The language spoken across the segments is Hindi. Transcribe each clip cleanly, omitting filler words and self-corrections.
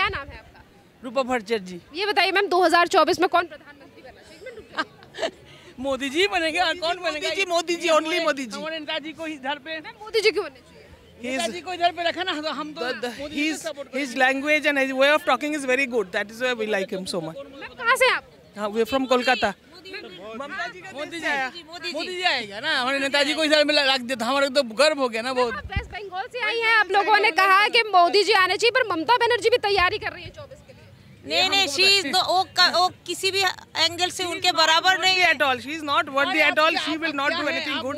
क्या नाम है आपका? रूपा भट्टाचार्य जी। ये बताइए मैम 2024 में कौन प्रधानमंत्री बनना चाहिए? मोदी जी बनेंगे और कौन बनेगा? मोदी जी, ओनली मोदी जी। हमारे नेताजी को इधर पे, मोदी जी क्यों बनने चाहिए? नेताजी को इधर पे रखा ना, तो हम तो his language and his way of talking is very good. That is why we like him so much. Ma'am कहाँ से आप? हाँ, we are from Kolkata. Modi ji आएगा ना, हमारे नेताजी को इधर में रख दिया तो हमारे तो गर्व हो गया ना बहुत। आप वेस्ट बंगाल से आई हैं, आप लोगों ने कहा कि मोदी जी आने चाहिए, पर ममता बनर्जी भी तैयारी कर रही है 24 के लिए। नहीं, शी इज वो किसी भी एंगल से उनके बराबर नहीं at all. She is not worthy at all. She will not do anything good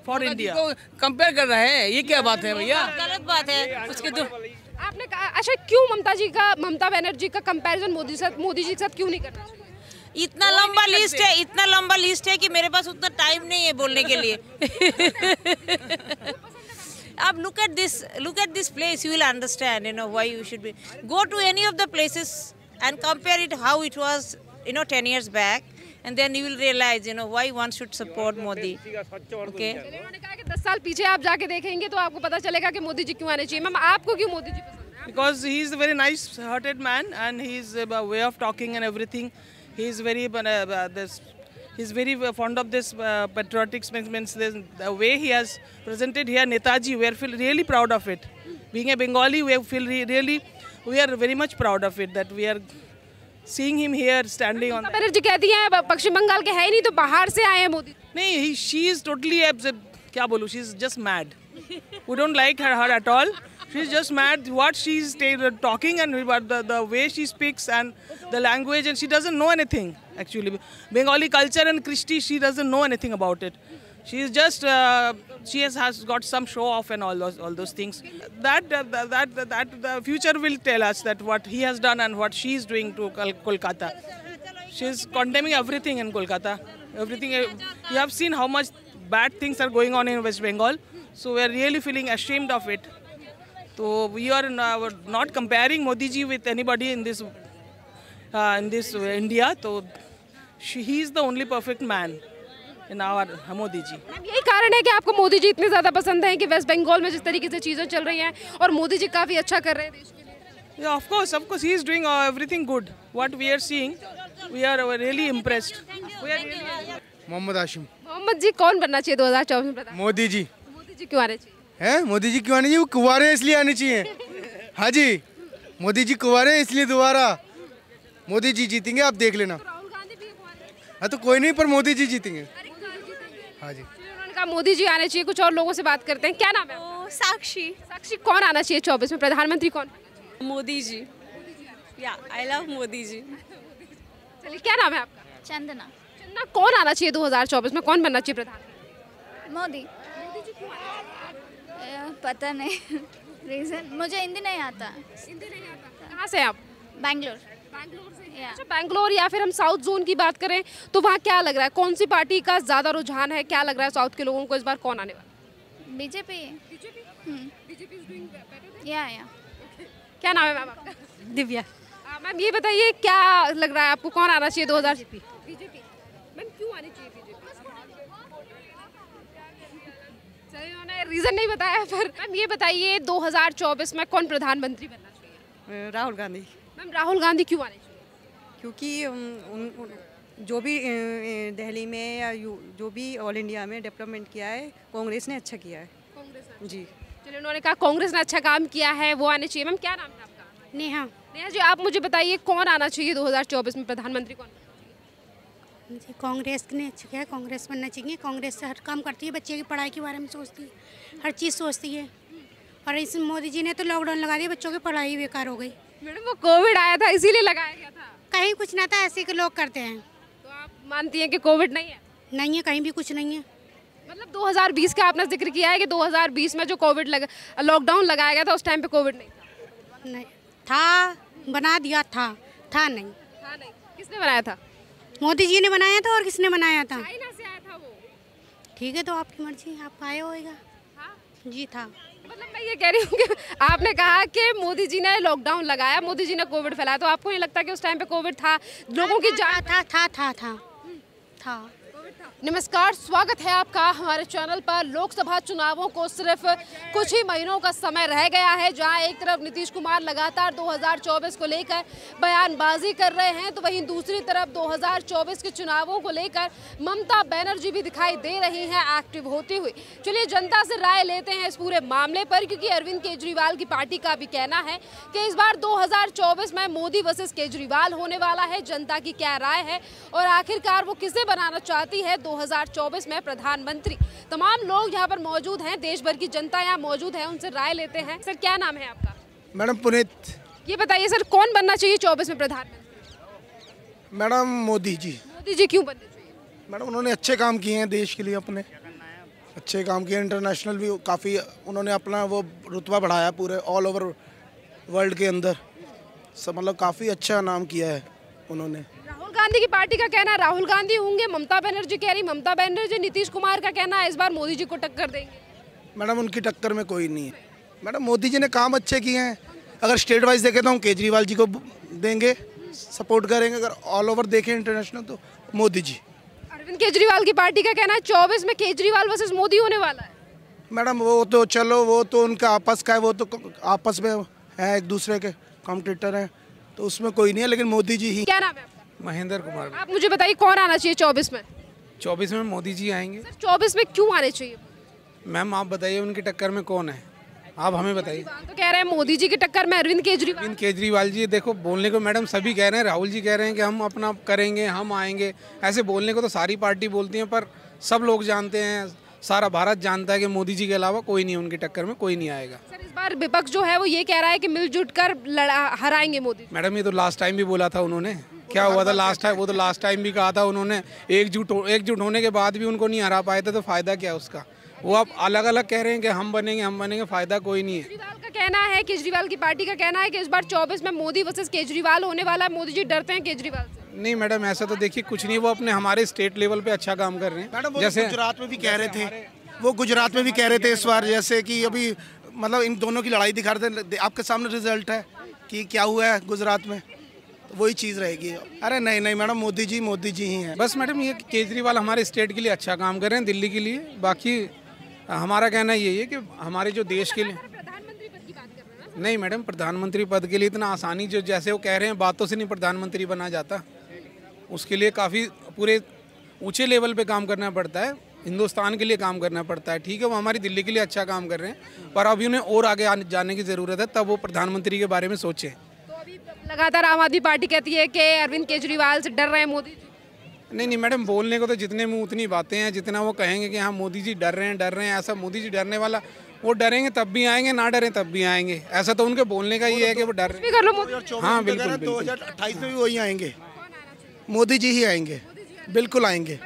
for India. Compare कर रहा है, ये क्या बात है भैया? गलत बात है उसके तो। आपने कहा अच्छा क्यों ममता बनर्जी का कंपैरिजन मोदी जी के साथ क्यों नहीं करना चाहिए? इतना लंबा लिस्ट है कि मेरे पास उतना टाइम नहीं है बोलने के लिए। अब look at this place, you will understand, why you should be go to any of the places and compare it how it was, 10 years back, and then you will realize, why one should support Modi. Okay. उन्होंने कहा कि 10 साल पीछे आप जाके देखेंगे तो आपको पता चलेगा कि मोदी जी क्यों आने चाहिए। मैम आपको क्यों मोदी जी पसंद है? Because he is a very nice-hearted man and his way of talking and everything. He is very he's very fond of this patriotic means the way he has presented here Netaji. We are really proud of it. Being a Bengali, we are very much proud of it that we are seeing him here standing on. Mamata Banerjee कहती हैं पश्चिम बंगाल के है ही नहीं तो बाहर से आए हैं मोदी। नहीं, she is totally क्या बोलूं? She is just mad. We don't like her at all. She's just mad. What she's talking and the way she speaks and the language, and she doesn't know anything actually. Bengali culture and Christy, she doesn't know anything about it. She is just she has got some show off and all those things. That the future will tell us that what he has done and what she is doing to Kolkata. She is condemning everything in Kolkata. Everything. You have seen how much bad things are going on in West Bengal. So we are really feeling ashamed of it. So we are not comparing Modi ji with anybody in this India. So he is the only perfect man in our Modi ji. यही कारण है कि आपको मोदी जी इतने ज़्यादा पसंद हैं कि वेस्ट बंगाल में जिस तरीके से चीज़ें चल रही हैं और मोदी जी काफ़ी अच्छा कर रहे हैं देश के लिए। Yeah, of course, he is doing everything good. What we are seeing, we are really impressed. Mohammad Hashim. Mohammad जी कौन बनना चाहिए 2024 में प्रधान? मोदी जी। मोदी जी क्यों आने चाहिए? हैं? मोदी जी क्यों आने चाहिए? वो कुंवारे इसलिए आने चाहिए। हाँ जी, मोदी जी कुंवारे इसलिए दोबारा मोदी जी जीतेंगे, आप देख लेना। राहुल गांधी भी कुंवारे। हाँ तो कोई नहीं, पर मोदी जी जीतेंगे। हाँ जी। उन्होंने कहा मोदी जी आने चाहिए। कुछ और लोगों से बात करते हैं। क्या नाम है? साक्षी। साक्षी कौन आना चाहिए 24 में प्रधानमंत्री कौन? मोदी जी। या आई लव मोदी जी। चलिए क्या नाम है आपका? चंदना। चंदना कौन आना चाहिए 2024 में, कौन बनना चाहिए प्रधानमंत्री? मोदी। पता नहीं रीजन, मुझे हिंदी नहीं आता। हिंदी नहीं आता। कहाँ से आप? बैंगलोर। बैंगलोर से। अच्छा बैंगलोर या फिर हम साउथ जोन की बात करें तो वहाँ क्या लग रहा है, कौन सी पार्टी का ज़्यादा रुझान है? क्या लग रहा है साउथ के लोगों को इस बार कौन आने वाला? बीजेपी। या क्या नाम है मैम आपका? दिव्या। मैम ये बताइए क्या लग रहा है आपको, कौन आना चाहिए 2024? बीजेपी। मैम क्यों आनी चाहिए बीजेपी? चलिए उन्होंने रीजन नहीं बताया, पर मैम ये बताइए 2024 में कौन प्रधानमंत्री बनना चाहिए? राहुल गांधी। मैम राहुल गांधी क्यों आने चाहिए? क्योंकि जो भी दिल्ली में या जो भी ऑल इंडिया में डेवलपमेंट किया है कांग्रेस ने अच्छा किया है। कांग्रेस जी। चलिए उन्होंने कहा कांग्रेस ने अच्छा काम किया है, वो आने चाहिए। मैम क्या नाम है आपका? नेहा। नेहा जी आप मुझे बताइए कौन आना चाहिए 2024 में प्रधानमंत्री कौन? जी कांग्रेस ने अच्छा किया है, कांग्रेस बनना चाहिए। कांग्रेस से हर काम करती है, बच्चे की पढ़ाई के बारे में सोचती है, हर चीज़ सोचती है। और इस मोदी जी ने तो लॉकडाउन लगा दिया, बच्चों की पढ़ाई बेकार हो गई। मैडम वो कोविड आया था इसीलिए लगाया गया था। कहीं कुछ ना था, ऐसे के लोग करते हैं। तो आप मानती हैं कि कोविड नहीं है? नहीं है, कहीं भी कुछ नहीं है। मतलब 2020 का आपने जिक्र किया है कि 2020 में जो कोविड लॉकडाउन लगाया गया था उस टाइम पे कोविड नहीं था? नहीं था, बना दिया था नहीं। था नहीं। किसने बनाया था? मोदी जी ने बनाया था। और किसने बनाया था? चाइना से आया था वो। ठीक है, तो आपकी मर्जी, आप आए होएगा। हाँ? जी था। मतलब मैं ये कह रही हूँ कि आपने कहा कि मोदी जी ने लॉकडाउन लगाया, मोदी जी ने कोविड फैलाया, तो आपको नहीं लगता कि उस टाइम पे कोविड था? लोगों की जान था। कोविड था। नमस्कार, स्वागत है आपका हमारे चैनल पर। लोकसभा चुनावों को सिर्फ कुछ ही महीनों का समय रह गया है, जहां एक तरफ नीतीश कुमार लगातार 2024 को लेकर बयानबाजी कर रहे हैं, तो वहीं दूसरी तरफ 2024 के चुनावों को लेकर ममता बनर्जी भी दिखाई दे रही हैं एक्टिव होती हुई। चलिए जनता से राय लेते हैं इस पूरे मामले पर, क्योंकि अरविंद केजरीवाल की पार्टी का भी कहना है कि इस बार 2024 में मोदी वर्सेस केजरीवाल होने वाला है। जनता की क्या राय है और आखिरकार वो किसे बनाना चाहती है 2024 में प्रधानमंत्री। तमाम लोग यहाँ पर मौजूद हैं, देश भर की जनता यहाँ मौजूद है, उनसे राय लेते हैं। सर, क्या नाम है आपका? मैडम पुनीत। ये बताइए सर, कौन बनना चाहिए 24 में प्रधानमंत्री? मैडम मोदी जी। मोदी जी क्यों बनने चाहिए? मैडम उन्होंने अच्छे काम किए हैं देश के लिए, अपने अच्छे काम किए। इंटरनेशनल भी काफ़ी उन्होंने अपना वो रुतबा बढ़ाया पूरे ऑल ओवर वर्ल्ड के अंदर, सब मतलब काफ़ी अच्छा नाम किया है उन्होंने। राहुल गांधी की पार्टी का कहना है राहुल गांधी होंगे, ममता बनर्जी कह रही ममता बनर्जी, नीतीश कुमार का कहना है इस बार मोदी जी को टक्कर देंगे। मैडम उनकी टक्कर में कोई नहीं है। मैडम मोदी जी ने काम अच्छे किए हैं। अगर स्टेट वाइज देखें तो हम केजरीवाल जी को देंगे, सपोर्ट करेंगे। अगर ऑल ओवर देखें इंटरनेशनल तो मोदी जी। अरविंद केजरीवाल की पार्टी का कहना है 24 में केजरीवाल वर्सेस मोदी होने वाला है। मैडम वो तो चलो, वो तो उनका आपस का है, वो तो आपस में है, एक दूसरे के कॉम्पिटिटर हैं, तो उसमें कोई नहीं है, लेकिन मोदी जी ही। क्या नाम है आपका? महेंद्र कुमार। आप मुझे बताइए कौन आना चाहिए 24 में? 24 में मोदी जी आएंगे। सर 24 में क्यों आने चाहिए? मैम आप बताइए उनकी टक्कर में कौन है, आप हमें बताइए। तो कह रहे हैं मोदी जी की टक्कर में अरविंद केजरीवाल। अरविंद केजरीवाल जी, देखो बोलने को मैडम सभी कह रहे हैं, राहुल जी कह रहे हैं कि हम अपना करेंगे, हम आएंगे। ऐसे बोलने को तो सारी पार्टी बोलती हैं, पर सब लोग जानते हैं, सारा भारत जानता है कि मोदी जी के अलावा कोई नहीं, उनकी टक्कर में कोई नहीं आएगा। सर इस बार विपक्ष जो है वो ये कह रहा है कि मिलजुल कर हराएंगे मोदी। मैडम ये तो लास्ट टाइम भी बोला था उन्होंने, क्या हुआ था लास्ट टाइम? वो तो लास्ट टाइम भी कहा था उन्होंने, एकजुट होने के बाद भी उनको नहीं हरा पाए थे, तो फायदा क्या उसका? वो आप अलग अलग कह रहे हैं कि हम बनेंगे, फायदा कोई नहीं है। केजरीवाल का कहना है, केजरीवाल की पार्टी का कहना है कि इस बार 24 में मोदी वर्सेस केजरीवाल होने वाला है। मोदी जी डरते हैं केजरीवाल से। नहीं मैडम ऐसा तो देखिए कुछ नहीं, वो अपने हमारे स्टेट लेवल पे अच्छा काम कर रहे हैं। जैसे गुजरात में भी कह रहे थे, वो गुजरात में भी कह रहे थे इस बार, जैसे कि अभी मतलब इन दोनों की लड़ाई दिखा रहे थे। आपके सामने रिजल्ट है कि क्या हुआ है गुजरात में, तो वही चीज़ रहेगी। अरे नहीं नहीं मैडम, मोदी जी ही हैं। बस मैडम ये केजरीवाल हमारे स्टेट के लिए अच्छा काम कर रहे हैं, दिल्ली के लिए। बाकी हमारा कहना यही है कि हमारे जो देश के लिए प्रधानमंत्री पद की बात कर रहे हैं ना? नहीं मैडम, प्रधानमंत्री पद के लिए इतना आसानी जो जैसे वो कह रहे हैं बातों से नहीं प्रधानमंत्री बना जाता। उसके लिए काफ़ी पूरे ऊंचे लेवल पे काम करना पड़ता है, हिंदुस्तान के लिए काम करना पड़ता है। ठीक है, वो हमारी दिल्ली के लिए अच्छा काम कर रहे हैं, पर अभी उन्हें और आगे जाने की ज़रूरत है, तब वो प्रधानमंत्री के बारे में सोचें। तो अभी लगातार आम आदमी पार्टी कहती है कि अरविंद केजरीवाल से डर रहे हैं मोदी जी। नहीं मैडम, बोलने को तो जितने मुँह उतनी बातें हैं, जितना वो कहेंगे कि हाँ मोदी जी डर रहे हैं, ऐसा मोदी जी डरने वाला, वो डरेंगे तब भी आएंगे, ना डरें तब भी आएंगे। ऐसा तो उनके बोलने का ये है कि वो डर रहे हैं। हाँ बिल्कुल, 2028 में भी वही आएंगे, मोदी जी ही आएंगे, बिल्कुल आएंगे।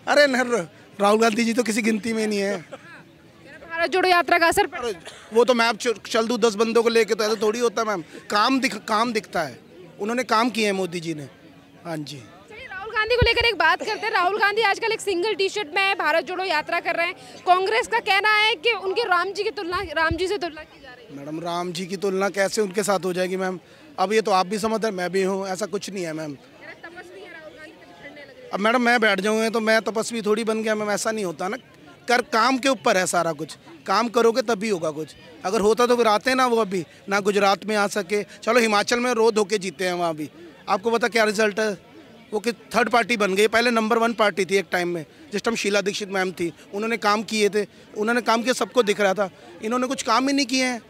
अरे न, राहुल गांधी जी तो किसी गिनती में नहीं है। भारत जोड़ो यात्रा का असर पड़ा। वो तो मैं अब चल दूँ 10 बंदों को लेके, तो ऐसा थोड़ी होता मैम। काम दिखता है, उन्होंने काम किए हैं मोदी जी ने। हाँ जी। राहुल गांधी को लेकर एक बात करते हैं। राहुल गांधी आजकल एक सिंगल टी शर्ट में भारत जोड़ो यात्रा कर रहे हैं। कांग्रेस का कहना है कि उनके राम जी से तुलना की जा रही है। मैडम राम जी की तुलना कैसे उनके साथ हो जाएगी मैम? अब ये तो आप भी समझ रहे, मैं भी हूँ, ऐसा कुछ नहीं है मैम। अब मैडम मैं बैठ जाऊँगा तो मैं तपस्वी थोड़ी बन गया मैम, ऐसा नहीं होता ना। काम के ऊपर है सारा कुछ, काम करोगे तभी होगा कुछ। अगर होता तो फिर आते ना, वो अभी ना गुजरात में आ सके। चलो हिमाचल में रो धो के जीते हैं वहाँ भी, आपको पता क्या रिजल्ट है? वो कि थर्ड पार्टी बन गई। पहले नंबर 1 पार्टी थी एक टाइम में, जिस टाइम शीला दीक्षित मैम थी, उन्होंने काम किए थे, उन्होंने काम किया, सबको दिख रहा था। इन्होंने कुछ काम ही नहीं किए हैं।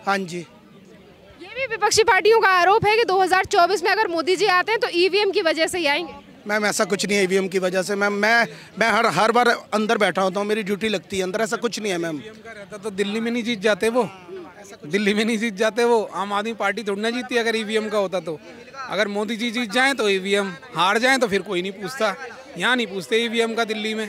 हाँ जी। ये भी विपक्षी पार्टियों का आरोप है कि 2024 में अगर मोदी जी आते हैं तो ईवीएम की वजह से ही आएंगे। मैम ऐसा कुछ नहीं है ईवीएम की वजह से मैम। मैं हर बार अंदर बैठा होता हूँ, मेरी ड्यूटी लगती है अंदर, ऐसा कुछ नहीं है मैम। रहता तो दिल्ली में नहीं जीत जाते वो, दिल्ली में नहीं जीत जाते वो। आम आदमी पार्टी थोड़ी ना जीतती अगर ईवीएम का होता तो। अगर मोदी जी जीत जाएं तो ईवीएम, हार जाएं तो फिर कोई नहीं पूछता। यहाँ नहीं पूछते ईवीएम का दिल्ली में।